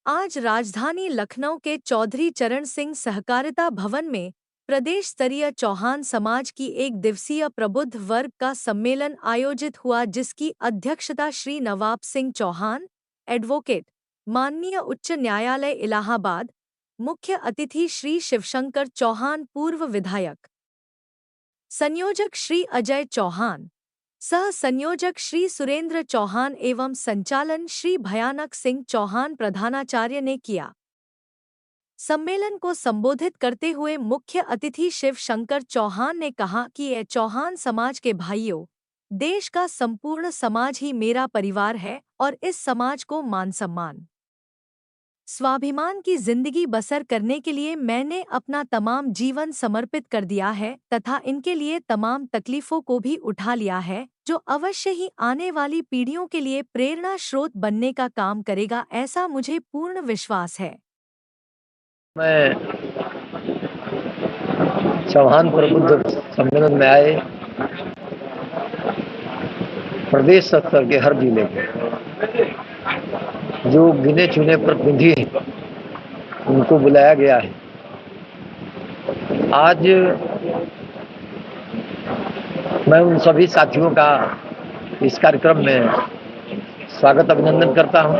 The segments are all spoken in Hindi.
आज राजधानी लखनऊ के चौधरी चरण सिंह सहकारिता भवन में प्रदेश स्तरीय चौहान समाज की एक दिवसीय प्रबुद्ध वर्ग का सम्मेलन आयोजित हुआ, जिसकी अध्यक्षता श्री नवाब सिंह चौहान, एडवोकेट, माननीय उच्च न्यायालय इलाहाबाद, मुख्य अतिथि श्री शिवशंकर चौहान पूर्व विधायक, संयोजक श्री अजय चौहान, सह संयोजक श्री सुरेंद्र चौहान एवं संचालन श्री भयानक सिंह चौहान प्रधानाचार्य ने किया। सम्मेलन को संबोधित करते हुए मुख्य अतिथि शिव शंकर चौहान ने कहा कि ये चौहान समाज के भाइयों, देश का संपूर्ण समाज ही मेरा परिवार है और इस समाज को मान सम्मान, स्वाभिमान की जिंदगी बसर करने के लिए मैंने अपना तमाम जीवन समर्पित कर दिया है तथा इनके लिए तमाम तकलीफों को भी उठा लिया है, जो अवश्य ही आने वाली पीढ़ियों के लिए प्रेरणा स्रोत बनने का काम करेगा, ऐसा मुझे पूर्ण विश्वास है। मैं चौहान प्रबुद्ध सम्मेलन में आए प्रदेश स्तर के हर जिले के जो गिने चुने प्रतिनिधि हैं, उनको बुलाया गया है। आज मैं उन सभी साथियों का इस कार्यक्रम में स्वागत अभिनंदन करता हूं।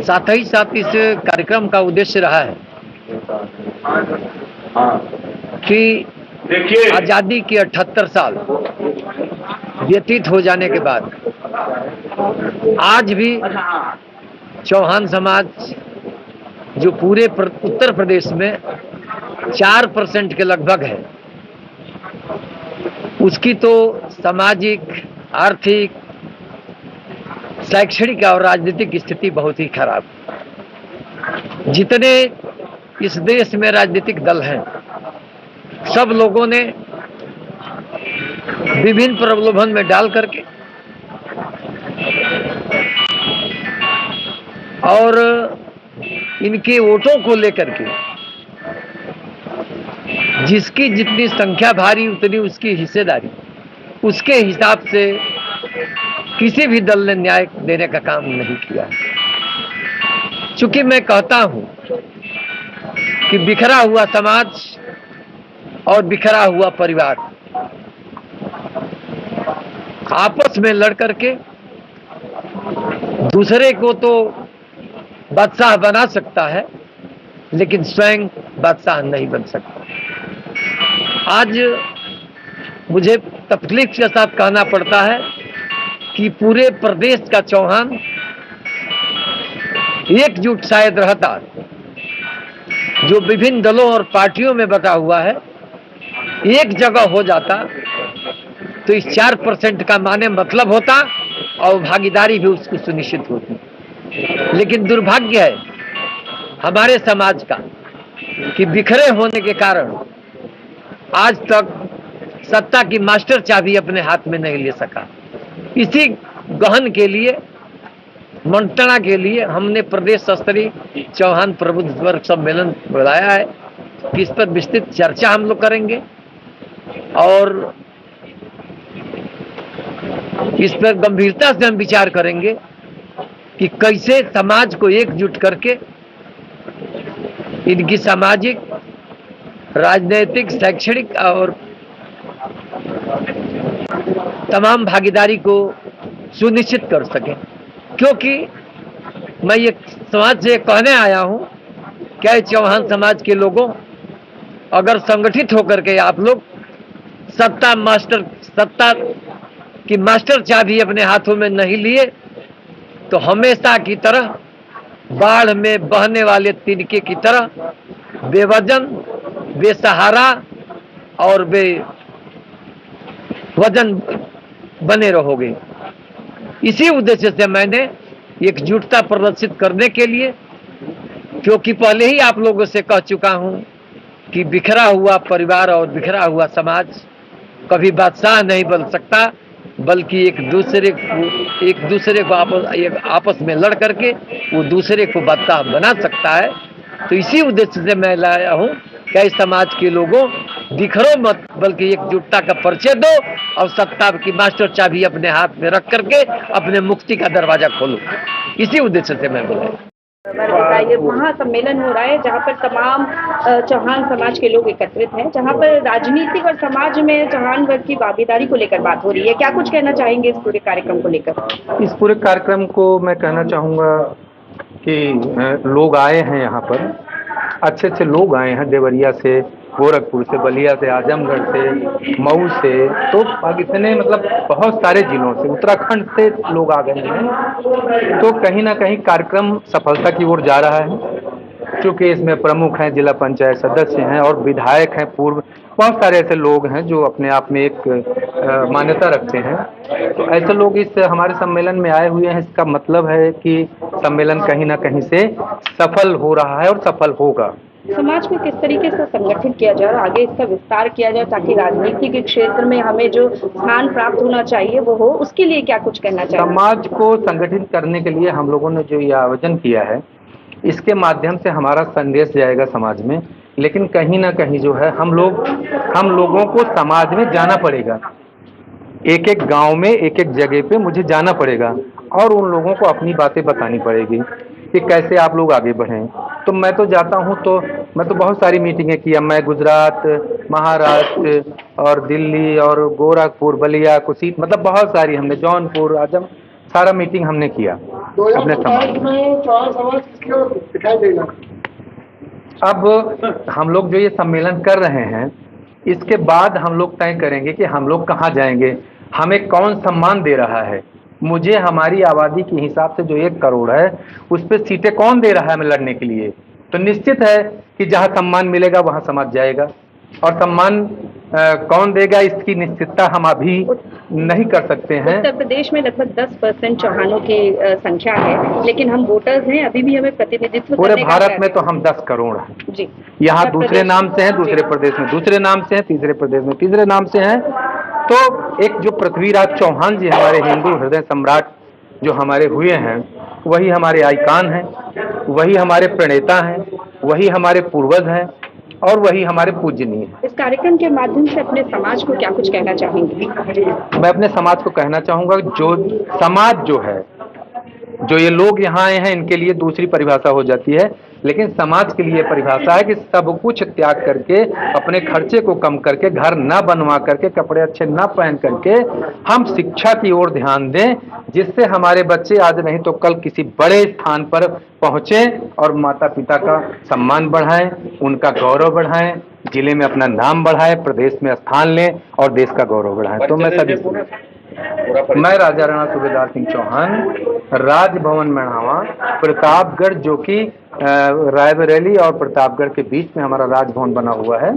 साथ ही साथ इस कार्यक्रम का उद्देश्य रहा है कि आजादी के 78 साल व्यतीत हो जाने के बाद आज भी चौहान समाज जो पूरे उत्तर प्रदेश में 4% के लगभग है, उसकी तो सामाजिक, आर्थिक, शैक्षणिक और राजनीतिक स्थिति बहुत ही खराब। जितने इस देश में राजनीतिक दल हैं, सब लोगों ने विभिन्न प्रलोभन में डाल करके और इनके वोटों को लेकर के जिसकी जितनी संख्या भारी उतनी उसकी हिस्सेदारी, उसके हिसाब से किसी भी दल ने न्याय देने का काम नहीं किया। चूंकि मैं कहता हूं कि बिखरा हुआ समाज और बिखरा हुआ परिवार आपस में लड़ करके दूसरे को तो बादशाह बना सकता है, लेकिन स्वयं बादशाह नहीं बन सकता। आज मुझे तकलीफ के साथ कहना पड़ता है कि पूरे प्रदेश का चौहान एकजुट शायद रहता, जो विभिन्न दलों और पार्टियों में बटा हुआ है, एक जगह हो जाता तो इस 4% का माने मतलब होता और भागीदारी भी उसको सुनिश्चित होती। लेकिन दुर्भाग्य है हमारे समाज का कि बिखरे होने के कारण आज तक सत्ता की मास्टर चाबी अपने हाथ में नहीं ले सका। इसी गहन के लिए, मंत्रणा के लिए हमने प्रदेश स्तरीय चौहान प्रबुद्ध वर्ग सम्मेलन बुलाया है कि इस पर विस्तृत चर्चा हम लोग करेंगे और इस पर गंभीरता से हम विचार करेंगे कि कैसे समाज को एकजुट करके इनकी सामाजिक, राजनीतिक, शैक्षणिक और तमाम भागीदारी को सुनिश्चित कर सकें। क्योंकि मैं ये समाज से कहने आया हूं, क्या चौहान समाज के लोगों, अगर संगठित होकर के आप लोग सत्ता की मास्टर चाबी अपने हाथों में नहीं लिए तो हमेशा की तरह बाढ़ में बहने वाले तिनके की तरह बेवजन, बेसहारा और बेवजन बने रहोगे। इसी उद्देश्य से मैंने एकजुटता प्रदर्शित करने के लिए, क्योंकि पहले ही आप लोगों से कह चुका हूं कि बिखरा हुआ परिवार और बिखरा हुआ समाज कभी बादशाह नहीं बन सकता, बल्कि एक दूसरे को आपस में लड़ करके वो दूसरे को बादशाह बना सकता है। तो इसी उद्देश्य से मैं लाया हूं कि इस समाज के लोगों, बिखरो मत, बल्कि एकजुटता का परिचय दो और सत्ता की मास्टर चाबी अपने हाथ में रख करके अपने मुक्ति का दरवाजा खोलो। इसी उद्देश्य से मैं बोला। बताइए, महासम्मेलन हो रहा है जहाँ पर तमाम चौहान समाज के लोग एकत्रित हैं, जहाँ पर राजनीतिक और समाज में चौहान वर्ग की भागीदारी को लेकर बात हो रही है। क्या कुछ कहना चाहेंगे इस पूरे कार्यक्रम को लेकर? इस पूरे कार्यक्रम को मैं कहना चाहूँगा कि लोग आए हैं यहाँ पर, अच्छे अच्छे लोग आए हैं, देवरिया से, गोरखपुर से, बलिया से, आजमगढ़ से, मऊ से, तो पाकिस्तान मतलब बहुत सारे जिलों से, उत्तराखंड से लोग आ गए हैं। तो कहीं ना कहीं कार्यक्रम सफलता की ओर जा रहा है, क्योंकि इसमें प्रमुख हैं, जिला पंचायत सदस्य हैं और विधायक हैं, पूर्व बहुत सारे ऐसे लोग हैं जो अपने आप में एक मान्यता रखते हैं। तो ऐसे लोग इस हमारे सम्मेलन में आए हुए हैं। इसका मतलब है कि सम्मेलन कहीं ना कहीं से सफल हो रहा है और सफल होगा। समाज को किस तरीके से संगठित किया जाए और आगे इसका विस्तार किया जाए ताकि राजनीति के क्षेत्र में हमें जो स्थान प्राप्त होना चाहिए वो हो, उसके लिए क्या कुछ करना चाहिए? समाज को संगठित करने के लिए हम लोगों ने जो ये आयोजन किया है, इसके माध्यम से हमारा संदेश जाएगा समाज में। लेकिन कहीं ना कहीं जो है हम लोगों को समाज में जाना पड़ेगा, एक एक गांव में, एक एक जगह पे मुझे जाना पड़ेगा और उन लोगों को अपनी बातें बतानी पड़ेगी कि कैसे आप लोग आगे बढ़ें। तो मैं तो जाता हूँ, तो मैं तो बहुत सारी मीटिंगें किया। मैं गुजरात, महाराष्ट्र और दिल्ली और गोरखपुर, बलिया, कुशीत, मतलब बहुत सारी हमने, जौनपुर, आजम, सारा मीटिंग हमने किया अपने समाज में। दिखाई देगा। अब हम लोग जो ये सम्मेलन कर रहे हैं, इसके बाद हम लोग तय करेंगे कि हम लोग कहाँ जाएंगे, हमें कौन सम्मान दे रहा है। मुझे हमारी आबादी के हिसाब से जो 1 करोड़ है, उस पर सीटें कौन दे रहा है हमें लड़ने के लिए। तो निश्चित है कि जहाँ सम्मान मिलेगा वहाँ समाज जाएगा, और सम्मान कौन देगा इसकी निश्चितता हम अभी नहीं कर सकते हैं। उत्तर प्रदेश में लगभग 10% चौहानों की संख्या है, लेकिन हम वोटर्स हैं, अभी भी हमें प्रतिनिधित्व पूरे भारत में तो हम 10 करोड़ हैं जी। यहाँ दूसरे नाम से हैं, दूसरे प्रदेश में दूसरे नाम से हैं, तीसरे प्रदेश में तीसरे नाम से हैं। तो एक जो पृथ्वीराज चौहान जी हमारे हिंदू हृदय सम्राट जो हमारे हुए हैं, वही हमारे आइकान हैं, वही हमारे प्रणेता हैं, वही हमारे पूर्वज हैं और वही हमारे पूजनीय हैं। इस कार्यक्रम के माध्यम से अपने समाज को क्या कुछ कहना चाहेंगे? मैं अपने समाज को कहना चाहूँगा, जो समाज जो है, जो ये लोग यहाँ आए हैं, इनके लिए दूसरी परिभाषा हो जाती है, लेकिन समाज के लिए परिभाषा है कि सब कुछ त्याग करके, अपने खर्चे को कम करके, घर न बनवा करके, कपड़े अच्छे न पहन करके हम शिक्षा की ओर ध्यान दें, जिससे हमारे बच्चे आज नहीं तो कल किसी बड़े स्थान पर पहुँचें और माता पिता का सम्मान बढ़ाएं, उनका गौरव बढ़ाएं, जिले में अपना नाम बढ़ाएं, प्रदेश में स्थान लें और देश का गौरव बढ़ाएं। तो मैं सभी, मैं राजा राणा सूबेदार सिंह चौहान, राजभवन मढ़ावा, प्रतापगढ़, जो कि रायबरेली और प्रतापगढ़ के बीच में हमारा राजभवन बना हुआ है,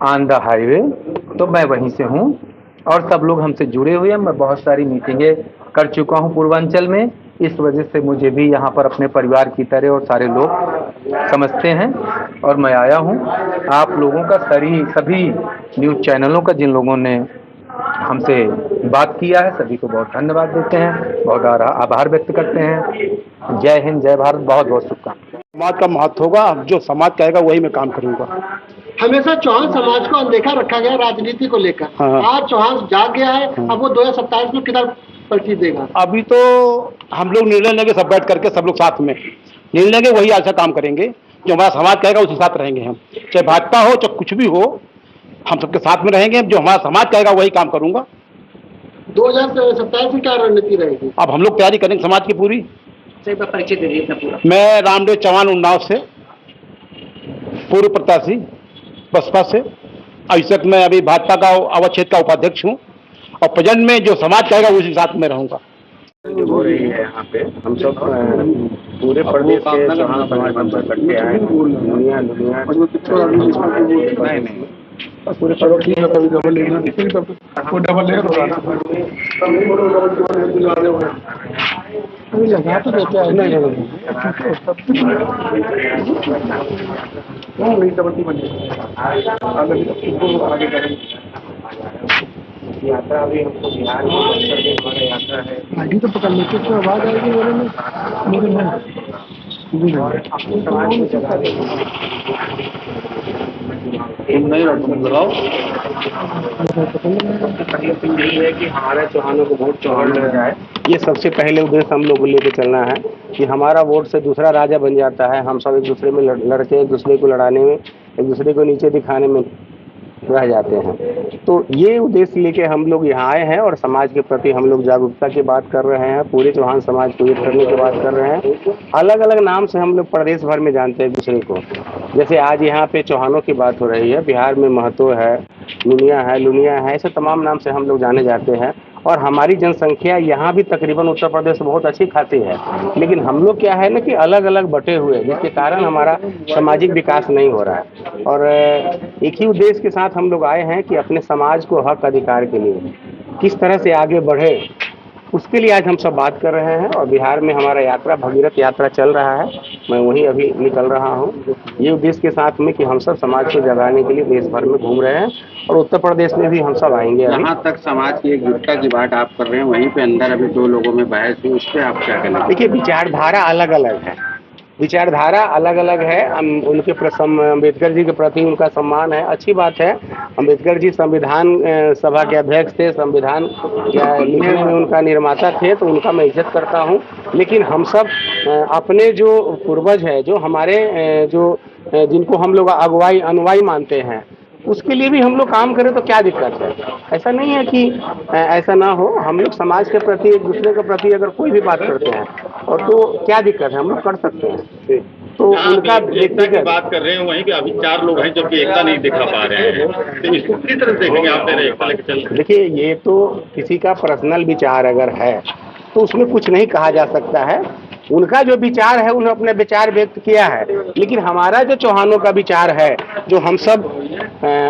ऑन द हाईवे। तो मैं वहीं से हूँ और सब लोग हमसे जुड़े हुए हैं। मैं बहुत सारी मीटिंगें कर चुका हूँ पूर्वांचल में, इस वजह से मुझे भी यहाँ पर अपने परिवार की तरह और सारे लोग समझते हैं और मैं आया हूँ। आप लोगों का सभी न्यूज़ चैनलों का, जिन लोगों ने हमसे बात किया है, सभी को बहुत धन्यवाद देते हैं, बहुत आभार व्यक्त करते हैं। जय हिंद, जय भारत, बहुत बहुत शुभकामनाएं। समाज का महत्व होगा, जो समाज कहेगा वही मैं काम करूंगा। हमेशा चौहान समाज को अनदेखा रखा गया राजनीति को लेकर। हाँ। आज चौहान जाग गया है। अब वो 2027 में किधर पलटी देगा? अभी तो हम लोग निर्णय लेंगे, सब बैठ करके सब लोग साथ में निर्णय लेंगे, वही ऐसा काम करेंगे जो हमारा समाज कहेगा उसी साथ रहेंगे हम, चाहे भाजपा हो चाहे कुछ भी हो, हम सबके साथ में रहेंगे। जो हमारा समाज कहेगा वही काम करूंगा। 2027 में क्या रणनीति रहेगी? अब हम लोग तैयारी करेंगे समाज की पूरी। परिचय दे दीजिए अपना पूरा। मैं रामदेव चौहान, उन्नाव से, पूर्व प्रत्याशी बसपा से। अभी तक मैं अभी भाजपा का अवध क्षेत्र का उपाध्यक्ष हूँ और प्रेजेंट में जो समाज कहेगा उसी साथ में रहूंगा। जो हो रही है यहाँ पे, हम सब पूरे प्रदेश के चौहान समाज में इकट्ठे आए हैं। दुनिया नहीं पूरे कभी डबल लेना, वो डबल लेगा लगा तो देते हैं नहीं यात्रा अभी हमको बिहार में हमारा यात्रा है। गाड़ी तो पकड़ लेते तो आवाज आएगी मेरे में अपने समाज में चला नहीं लगाओ। यही है कि हमारे चौहानों को वोट चौहान लग जाए। ये सबसे पहले उद्देश्य हम लोग को लेके चलना है कि हमारा वोट से दूसरा राजा बन जाता है, हम सब एक दूसरे में लड़के एक दूसरे को लड़ाने में, एक दूसरे को नीचे दिखाने में रह जाते हैं। तो ये उद्देश्य लेके हम लोग यहाँ आए हैं और समाज के प्रति हम लोग जागरूकता की बात कर रहे हैं, पूरे चौहान समाज को एक करने की बात कर रहे हैं। अलग अलग नाम से हम लोग प्रदेश भर में जानते हैं एक दूसरे को। जैसे आज यहाँ पे चौहानों की बात हो रही है, बिहार में महतो है, लुनिया है, ऐसे तमाम नाम से हम लोग जाने जाते हैं। और हमारी जनसंख्या यहाँ भी तकरीबन उत्तर प्रदेश में बहुत अच्छी खासी है, लेकिन हम लोग क्या है ना कि अलग अलग बटे हुए, जिसके कारण हमारा सामाजिक विकास नहीं हो रहा है। और एक ही उद्देश्य के साथ हम लोग आए हैं कि अपने समाज को हक अधिकार के लिए किस तरह से आगे बढ़े, उसके लिए आज हम सब बात कर रहे हैं। और बिहार में हमारा यात्रा भगीरथ यात्रा चल रहा है, मैं वहीं अभी निकल रहा हूँ ये उद्देश्य के साथ में कि हम सब समाज को जगाने के लिए देश भर में घूम रहे हैं और उत्तर प्रदेश में भी हम सब आएंगे। जहाँ तक समाज की एकजुटता की बात आप कर रहे हैं, वहीं पे अंदर अभी 2 लोगों में बहस हुई, उस पर आप क्या कहना? देखिए, विचारधारा अलग अलग है, विचारधारा अलग अलग है। उनके अम्बेडकर जी के प्रति उनका सम्मान है, अच्छी बात है। अम्बेडकर जी संविधान सभा के अध्यक्ष थे, संविधान लिखने में उनका निर्माता थे, तो उनका मैं इज्जत करता हूं। लेकिन हम सब अपने जो पूर्वज है, जो हमारे जिनको हम लोग अगुवाई अनुयायी मानते हैं, उसके लिए भी हम लोग काम करें तो क्या दिक्कत है? ऐसा नहीं है कि ऐसा ना हो। हम लोग समाज के प्रति, एक दूसरे के प्रति अगर कोई भी बात करते हैं और तो क्या दिक्कत है, हम लोग कर सकते हैं। तो उनका एकता की बात कर रहे हैं, वहीं पे अभी 4 लोग हैं जबकि एकता नहीं दिखा पा रहे हैं, तो इसको किस तरह से देखेंगे आप? एकता लेके चल, देखिए, ये तो किसी का पर्सनल विचार अगर है तो उसमें कुछ नहीं कहा जा सकता है। उनका जो विचार है, उन्होंने अपने विचार व्यक्त किया है, लेकिन हमारा जो चौहानों का विचार है, जो हम सब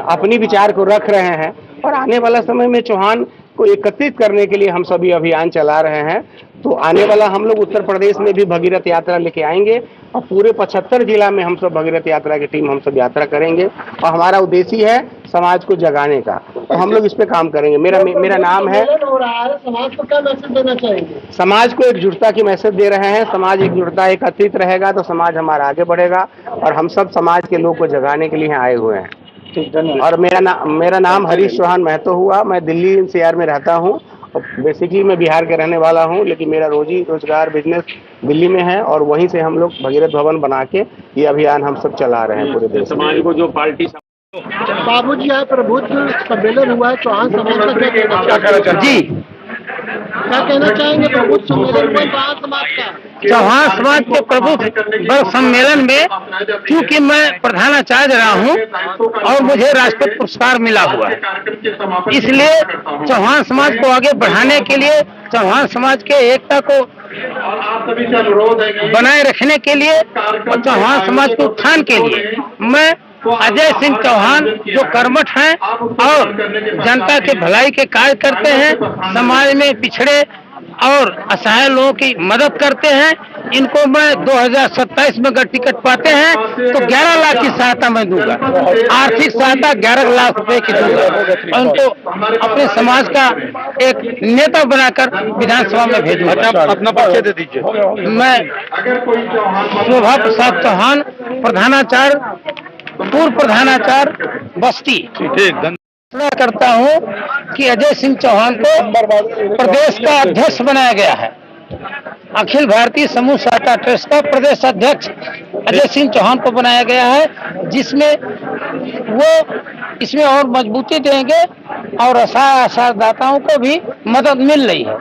अपनी विचार को रख रहे हैं और आने वाला समय में चौहान को एकत्रित करने के लिए हम सभी अभियान चला रहे हैं। तो आने वाला हम लोग उत्तर प्रदेश में भी भगीरथ यात्रा लेके आएंगे और पूरे 75 जिला में हम सब भगीरथ यात्रा की टीम हम सब यात्रा करेंगे और हमारा उद्देश्य है समाज को जगाने का, तो हम लोग इस पे काम करेंगे। मेरा नाम है। समाज को क्या मैसेज देना चाहेंगे? समाज को एकजुटता की मैसेज दे रहे हैं। समाज एकजुटता एकत्रित रहेगा तो समाज हमारा आगे बढ़ेगा और हम सब समाज के लोग को जगाने के लिए आए हुए हैं। और मेरा नाम हरीश चौहान महतो हुआ। मैं दिल्ली NCR में रहता हूँ। बेसिकली मैं बिहार के रहने वाला हूँ, लेकिन मेरा रोजी रोजगार बिजनेस दिल्ली में है और वहीं से हम लोग भगीरथ भवन बना के ये अभियान हम सब चला रहे हैं पूरे देश समाज को। जो पार्टी बाबूजी आए प्रबुद्ध सम्मेलन हुआ है, चौहान समाज का क्या कहना चाहते हैं? जी, क्या कहना चाहेंगे प्रबुद्ध सम्मेलन में चौहान समाज का? चौहान समाज के प्रमुख वर्ग सम्मेलन में क्योंकि मैं प्रधानाचार्य रहा हूं और मुझे राष्ट्रीय पुरस्कार मिला हुआ है, इसलिए चौहान समाज को आगे बढ़ाने के लिए, चौहान समाज के एकता को बनाए रखने के लिए और चौहान समाज के उत्थान के लिए मैं अजय सिंह चौहान, जो कर्मठ हैं और जनता के भलाई के कार्य करते हैं, समाज में पिछड़े और असहाय लोगों की मदद करते हैं, इनको मैं 2027 में अगर टिकट पाते हैं तो 11 लाख की सहायता मैं दूंगा। आर्थिक सहायता 11 लाख रुपए की दूंगा और उनको अपने समाज का एक नेता बनाकर विधानसभा में भेजूंगा। अपना परिचय दे दीजिए। मैं शोभा प्रसाद चौहान, प्रधानाचार्य, पूर्व प्रधानाचार्य बस्ती, घोषणा करता हूं कि अजय सिंह चौहान को प्रदेश का अध्यक्ष बनाया गया है। अखिल भारतीय समूह सहायता ट्रस्ट का प्रदेश अध्यक्ष अजय सिंह चौहान को बनाया गया है, जिसमें वो इसमें और मजबूती देंगे और असहायदाताओं को भी मदद मिल रही है।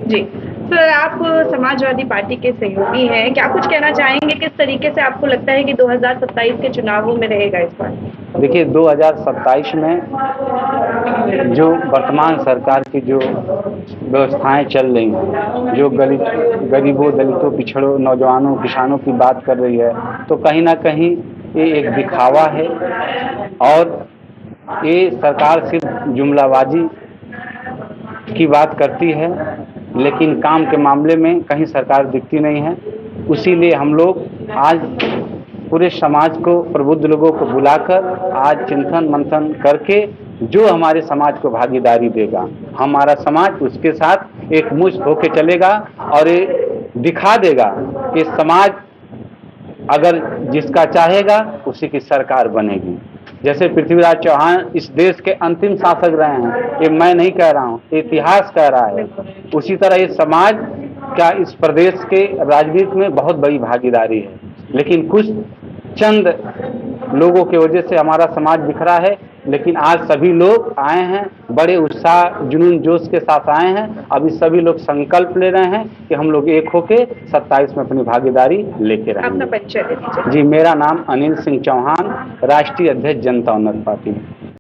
जी सर, आप समाजवादी पार्टी के सहयोगी हैं, क्या कुछ कहना चाहेंगे? किस तरीके से आपको लगता है कि 2027 के चुनावों में रहेगा इस बार? देखिए, 2027 में जो वर्तमान सरकार की जो व्यवस्थाएं चल रही हैं, जो गरीबों, दलितों, पिछड़ों, नौजवानों, किसानों की बात कर रही है, तो कहीं ना कहीं ये एक दिखावा है और ये सरकार सिर्फ जुमलाबाजी की बात करती है, लेकिन काम के मामले में कहीं सरकार दिखती नहीं है। उसीलिए हम लोग आज पूरे समाज को, प्रबुद्ध लोगों को बुलाकर आज चिंतन मंथन करके जो हमारे समाज को भागीदारी देगा, हमारा समाज उसके साथ एक मुश्त होके चलेगा और ये दिखा देगा कि समाज अगर जिसका चाहेगा उसी की सरकार बनेगी। जैसे पृथ्वीराज चौहान इस देश के अंतिम शासक रहे हैं, ये मैं नहीं कह रहा हूँ, इतिहास कह रहा है। उसी तरह ये समाज का इस प्रदेश के राजनीति में बहुत बड़ी भागीदारी है, लेकिन कुछ चंद लोगों की वजह से हमारा समाज बिखरा है। लेकिन आज सभी लोग आए हैं, बड़े उत्साह जुनून जोश के साथ आए हैं। अभी सभी लोग संकल्प ले रहे हैं कि हम लोग एक होके 27 में अपनी भागीदारी लेके रहेंगे। अपना परिचय दे दीजिए। जी, मेरा नाम अनिल सिंह चौहान, राष्ट्रीय अध्यक्ष जनता उन्नत पार्टी।